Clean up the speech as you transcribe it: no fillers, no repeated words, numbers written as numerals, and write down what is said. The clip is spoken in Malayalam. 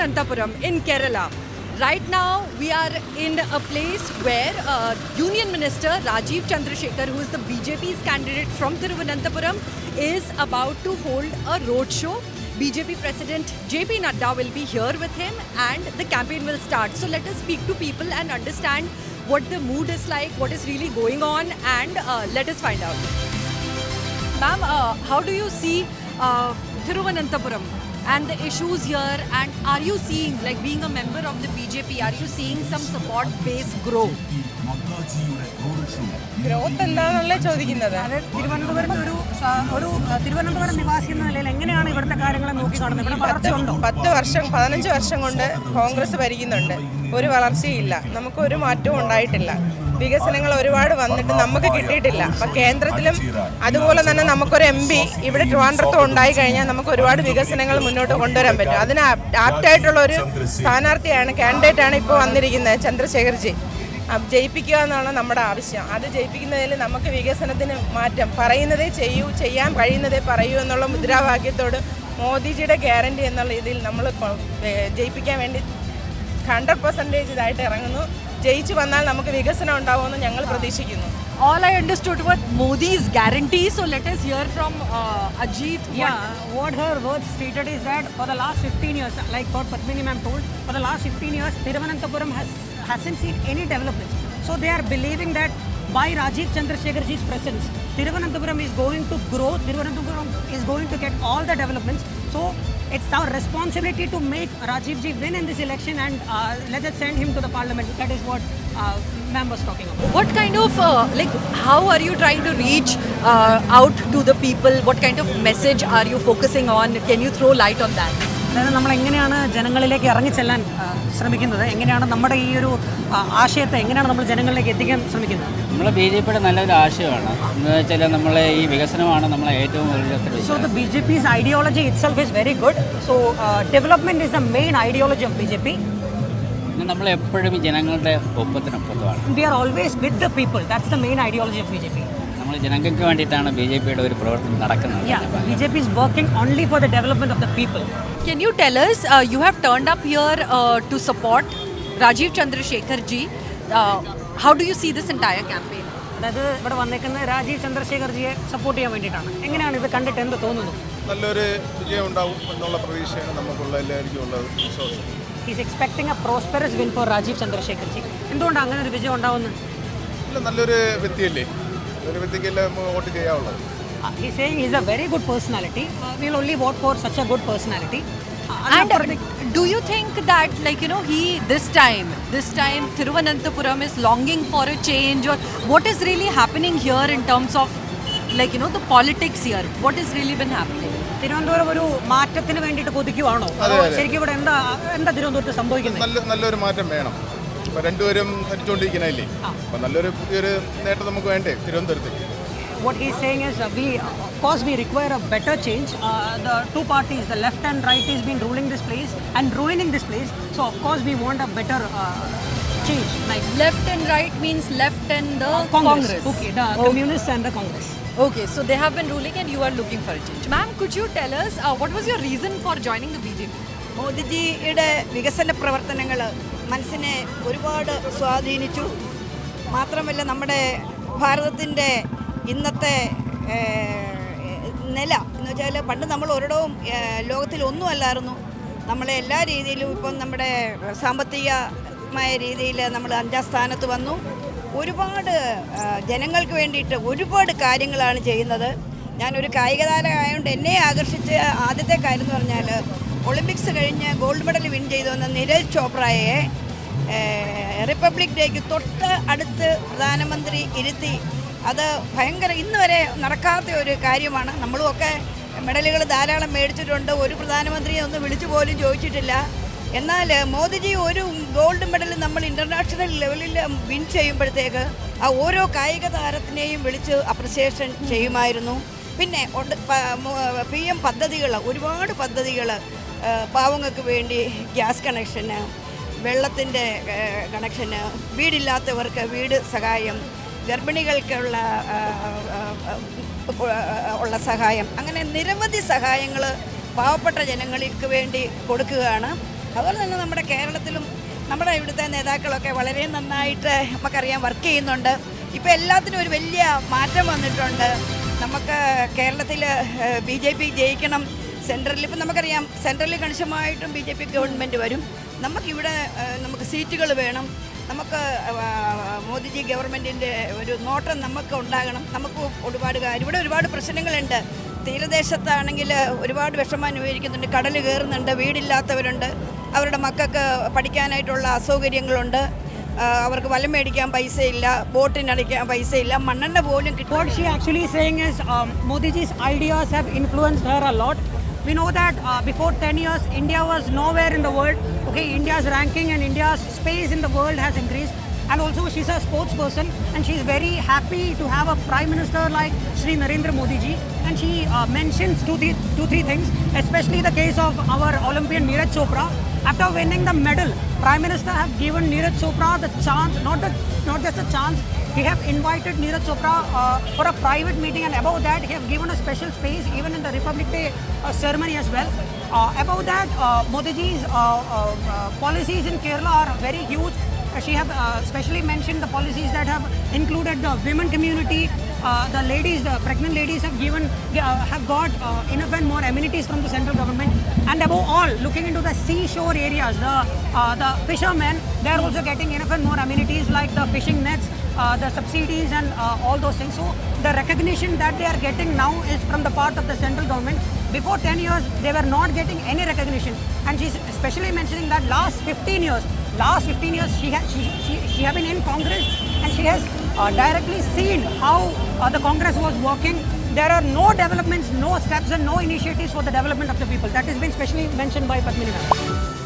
Thiruvananthapuram in Kerala. Right now, we are in a place where Union Minister Rajiv Chandrasekhar, who is the BJP's candidate from Thiruvananthapuram, is about to hold a roadshow. BJP President JP Nadda will be here with him and the campaign will start. So let us speak to people and understand what the mood is like, what is really going on, and let us find out. Ma'am, how do you see Thiruvananthapuram and the issues here, and are you seeing, like being a member of the BJP, are you seeing some support base grow? Growth എന്താണെന്നല്ലേ ചോദിക്കുന്നത്. അത് തിരുവനന്തപുരം നിവാസി എന്ന നിലയിൽ എങ്ങനെയാണ് ഇവിടുത്തെ കാര്യങ്ങളെ നോക്കി കാണുന്നത്? ഇവിടെ വളർച്ചയുണ്ടോ? 15 വർഷം കൊണ്ട് കോൺഗ്രസ് ഭരിക്കുന്നുണ്ട്, ഒരു വളർച്ചയില്ല, നമുക്ക് ഒരു മാറ്റവും ഉണ്ടായിട്ടില്ല. വികസനങ്ങൾ ഒരുപാട് വന്നിട്ട് നമുക്ക് കിട്ടിയിട്ടില്ല. അപ്പം കേന്ദ്രത്തിലും അതുപോലെ തന്നെ നമുക്കൊരു MP ഇവിടെ ട്രിവാൻഡ്രത്തും ഉണ്ടായി കഴിഞ്ഞാൽ നമുക്ക് ഒരുപാട് വികസനങ്ങൾ മുന്നോട്ട് കൊണ്ടുവരാൻ പറ്റും. അതിന് ആപ്റ്റായിട്ടുള്ള ഒരു സ്ഥാനാർത്ഥിയാണ്, കാൻഡിഡേറ്റാണ് ഇപ്പോൾ വന്നിരിക്കുന്നത്, ചന്ദ്രശേഖർജി. ജയിപ്പിക്കുക എന്നാണ് നമ്മുടെ ആവശ്യം. അത് ജയിപ്പിക്കുന്നതിൽ നമുക്ക് വികസനത്തിന് മാറ്റം, പറയുന്നതേ ചെയ്യൂ, ചെയ്യാൻ കഴിയുന്നതേ പറയൂ എന്നുള്ള മുദ്രാവാക്യത്തോട് മോദിജിയുടെ ഗ്യാരണ്ടി എന്നുള്ള രീതിയിൽ നമ്മൾ ജയിപ്പിക്കാൻ വേണ്ടി 100% ഇതായിട്ട് ഇറങ്ങുന്നു. ജയിച്ചു വന്നാൽ നമുക്ക് വികസനം ഉണ്ടാവുമെന്ന് ഞങ്ങൾ പ്രതീക്ഷിക്കുന്നു. All I understood was Modi's guarantee. So let us hear from Ajit. What her words stated is that for the last 15 years, like what Padmini ma'am told, for the last 15 years, Thiruvananthapuram hasn't seen any developments. So they are believing that by Rajiv Chandrasekharji's presence, Thiruvananthapuram is going to grow, Thiruvananthapuram is going to get all the developments. So it's our responsibility to make Rajiv ji win in this election and let us send him to the parliament. That is what ma'am was talking about. What kind of, how are you trying to reach out to the people? What kind of message are you focusing on? Can you throw light on that? അതായത് നമ്മൾ എങ്ങനെയാണ് ജനങ്ങളിലേക്ക് ഇറങ്ങിച്ചെല്ലാൻ ശ്രമിക്കുന്നത്, എങ്ങനെയാണ് നമ്മുടെ ഈ ഒരു ആശയത്തെ എങ്ങനെയാണ് നമ്മൾ ജനങ്ങളിലേക്ക് എത്തിക്കാൻ ശ്രമിക്കുന്നത്? നമ്മൾ BJPയുടെ നല്ലൊരു ആശയമാണ്. എന്ന് വെച്ചാൽ നമ്മളെ ഈ വികസനമാണ് നമ്മളെ ഏറ്റവും വലിയ. So the BJP's ideology itself is very good. So development is the main ideology of BJP. നമ്മൾ എപ്പോഴും ജനങ്ങളുടെ ഒപ്പത്തിനൊപ്പമാണ്. We are always with the people. That's the main ideology of BJP. നമ്മൾ ജനങ്ങൾക്ക് വേണ്ടിയിട്ടാണ് BJPയുടെ ഒരു പ്രവർത്തനം നടക്കുന്നത്. BJP is working only for the development of the people. Can you tell us, you have turned up here to support Rajiv Chandrasekhar ji. How do you see this entire campaign? അതായത് ഇവിടെ വന്നേക്കുന്ന രാജീവ് ചന്ദ്രശേഖർജിയെ സപ്പോർട്ട് ചെയ്യാൻ വേണ്ടിയിട്ടാണ്. എങ്ങനെയാണ് ഇത് കണ്ടിട്ട് എന്ത് തോന്നുന്നു? നല്ലൊരു വിജയം ഉണ്ടാവും എന്നുള്ള പ്രതീക്ഷയാണ് നമുക്കുള്ള എല്ലാവർക്കും ഉള്ളത്. He's expecting a prosperous win for Rajiv Chandrasekhar ji. എന്തുകൊണ്ടാണ് അങ്ങനെ ഒരു വിജയം ഉണ്ടാവുന്നത്? നല്ലൊരു വ്യക്തിയല്ലേ, ഒരു വ്യക്തിക്കല്ലേ vote ചെയ്യാവുള്ളത്. He's saying he's a very good personality. We'll only vote for such a good personality. And do you think that, this time Thiruvananthapuram is longing for a change, or what is really happening here in terms of the politics here? What has really been happening? Thiruvananthapuram ഒരു മാറ്റത്തിന് വേണ്ടിയിട്ട് കൊതിക്കുവാണോ? ശരിക്കും ഇവിടെ എന്താ തിരുവനന്തപുരത്ത് സംഭവിക്കുന്നത്? നല്ലൊരു മാറ്റം വേണം. ഇപ്പൊ രണ്ടുപേരും ഭരിച്ചുകൊണ്ടിരിക്കണല്ലേ, അപ്പൊ നല്ലൊരു പുതിയൊരു നേട്ടം നമുക്ക് വേണ്ടേ തിരുവനന്തപുരത്തേക്ക്. What he's saying is of course we require a better change. The two parties, the left and right, has been ruling this place and ruining this place. So of course we want a better change. Like left and right means left and the Congress. Okay, the Communists and the Congress. Okay, so they have been ruling and you are looking for a change. Ma'am, could you tell us what was your reason for joining the BJP? മോദിജിയുടെ വികസന പ്രവർത്തനങ്ങൾ മനസ്സിനെ ഒരുപാട് സ്വാധീനിച്ചു. മാത്രമല്ല നമ്മുടെ ഭാരതത്തിൻ്റെ ഇന്നത്തെ നില എന്ന് വെച്ചാൽ പണ്ട് നമ്മൾ ഒരിടവും ലോകത്തിൽ അല്ലായിരുന്നു. നമ്മളെ എല്ലാ രീതിയിലും ഇപ്പം നമ്മുടെ സാമ്പത്തികമായ രീതിയിൽ നമ്മൾ 5ാം സ്ഥാനത്ത് വന്നു. ഒരുപാട് ജനങ്ങൾക്ക് വേണ്ടിയിട്ട് ഒരുപാട് കാര്യങ്ങളാണ് ചെയ്യുന്നത്. ഞാനൊരു കായിക താരമായതുകൊണ്ട് എന്നെ ആകർഷിച്ച ആദ്യത്തെ കാര്യം എന്ന് പറഞ്ഞാൽ ഒളിമ്പിക്സ് കഴിഞ്ഞ് ഗോൾഡ് മെഡൽ വിൻ ചെയ്തു വന്ന നീരജ് ചോപ്രയെ റിപ്പബ്ലിക് ഡേക്ക് തൊട്ട് അടുത്ത് പ്രധാനമന്ത്രി ഇരുത്തി. അത് ഭയങ്കര ഇന്ന് വരെ നടക്കാത്ത ഒരു കാര്യമാണ്. നമ്മളുമൊക്കെ മെഡലുകൾ ധാരാളം മേടിച്ചിട്ടുണ്ട്, ഒരു പ്രധാനമന്ത്രിയെ ഒന്ന് വിളിച്ചു പോലും ചോദിച്ചിട്ടില്ല. എന്നാൽ മോദിജി ഒരു ഗോൾഡ് മെഡൽ നമ്മൾ ഇൻ്റർനാഷണൽ ലെവലിൽ വിൻ ചെയ്യുമ്പോഴത്തേക്ക് ആ ഓരോ കായിക താരത്തിനെയും വിളിച്ച് അപ്രിസിയേഷൻ ചെയ്യുമായിരുന്നു. പിന്നെ PM പദ്ധതികൾ, ഒരുപാട് പദ്ധതികൾ പാവങ്ങൾക്ക് വേണ്ടി, ഗ്യാസ് കണക്ഷന്, വെള്ളത്തിൻ്റെ കണക്ഷന്, വീടില്ലാത്തവർക്ക് വീട് സഹായം, ഗർഭിണികൾക്കുള്ള സഹായം, അങ്ങനെ നിരവധി സഹായങ്ങൾ പാവപ്പെട്ട ജനങ്ങൾക്ക് വേണ്ടി കൊടുക്കുകയാണ്. അതുപോലെ തന്നെ നമ്മുടെ കേരളത്തിലും നമ്മുടെ ഇവിടുത്തെ നേതാക്കളൊക്കെ വളരെ നന്നായിട്ട് നമുക്കറിയാം വർക്ക് ചെയ്യുന്നുണ്ട്. ഇപ്പോൾ എല്ലാത്തിനും ഒരു വലിയ മാറ്റം വന്നിട്ടുണ്ട്. നമുക്ക് കേരളത്തിൽ BJP ജയിക്കണം. സെൻട്രലിൽ ഇപ്പം നമുക്കറിയാം സെൻട്രലിൽ കണിശമായിട്ടും BJP ഗവൺമെൻറ് വരും. നമുക്കിവിടെ നമുക്ക് സീറ്റുകൾ വേണം. നമുക്ക് മോദിജി ഗവൺമെൻറ്റിൻ്റെ ഒരു നോട്ടം നമുക്ക് ഉണ്ടാകണം. നമുക്ക് ഒരുപാട് കാര്യം ഇവിടെ ഒരുപാട് പ്രശ്നങ്ങളുണ്ട്. തീരദേശത്താണെങ്കിൽ ഒരുപാട് വിഷമം അനുഭവിക്കുന്നുണ്ട്. കടൽ കയറുന്നുണ്ട്, വീടില്ലാത്തവരുണ്ട്, അവരുടെ മക്കൾക്ക് പഠിക്കാനായിട്ടുള്ള അസൗകര്യങ്ങളുണ്ട്, അവർക്ക് വലം മേടിക്കാൻ പൈസയില്ല, ബോട്ടിനടിക്കാൻ പൈസയില്ല, മണ്ണെണ്ണ പോലും കിട്ടും. What she actually saying is Modiji's ideas have influenced her a lot. We know that before 10 years, India was nowhere in the world. Okay, India's ranking and India's space in the world has increased. And also she's a sports person and she's very happy to have a Prime Minister like Shri Narendra Modi ji. And she mentions two, three things, especially the case of our Olympian Neeraj Chopra. After winning the medal, Prime Minister have given Neeraj Chopra the chance, not just a chance, he have invited Neeraj Chopra for a private meeting, and above that he have given a special space even in the Republic Day ceremony as well. Above that, Modiji's policies in Kerala are very huge. She have specially mentioned the policies that have included the women community, the ladies, the pregnant ladies have got enough and more amenities from the central government. And above all, looking into the seashore areas, the fishermen, they are also getting enough and more amenities like the fishing nets, the subsidies and all those things. So the recognition that they are getting now is from the part of the central government. Before 10 years, they were not getting any recognition. And she's especially mentioning that last 15 years, she have been in Congress and she has directly seen how the Congress was working. There are no developments, no steps and no initiatives for the development of the people. That has been specially mentioned by Padmini Ma'am.